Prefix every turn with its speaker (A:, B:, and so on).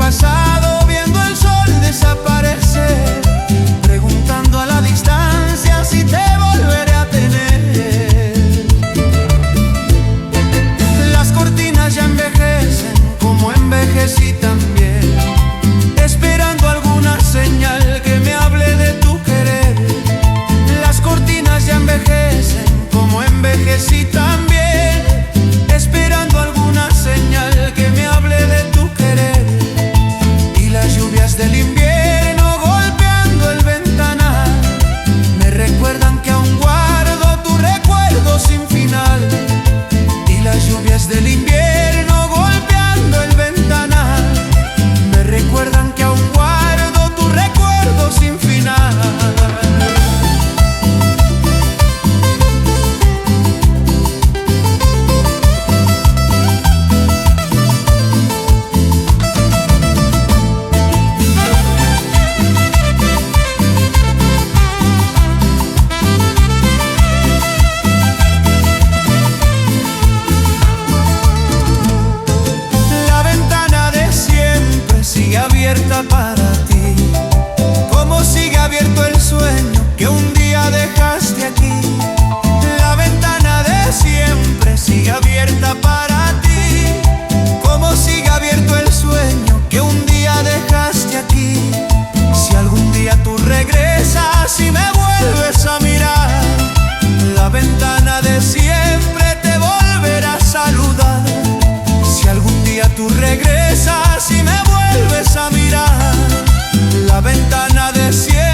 A: pasado viendo el sol desaparecer, preguntando a la distancia si te volveré a tener. Las cortinas ya envejecen como envejecí también, esperando alguna señal que me hable de tu querer. Las cortinas ya envejecen como envejecí también, esperando alguna señal que me hable de tu querer. Y las lluvias del invierno golpeando el ventanal me recuerdan que aún guardo tu recuerdo sin final. Y las lluvias del invierno golpeando el ventanal me recuerdan que aún guardo tu recuerdo sin final. Abierta para ti, como sigue abierto el sueño que un día dejaste aquí. La ventana de siempre sigue abierta para ti, como sigue abierto el sueño que un día dejaste aquí. Si algún día tú regresas y me vuelves a mirar, la ventana de siempre te volverá a saludar. Si algún día tú regresas y me vuelves a mirar, la ventana de siempre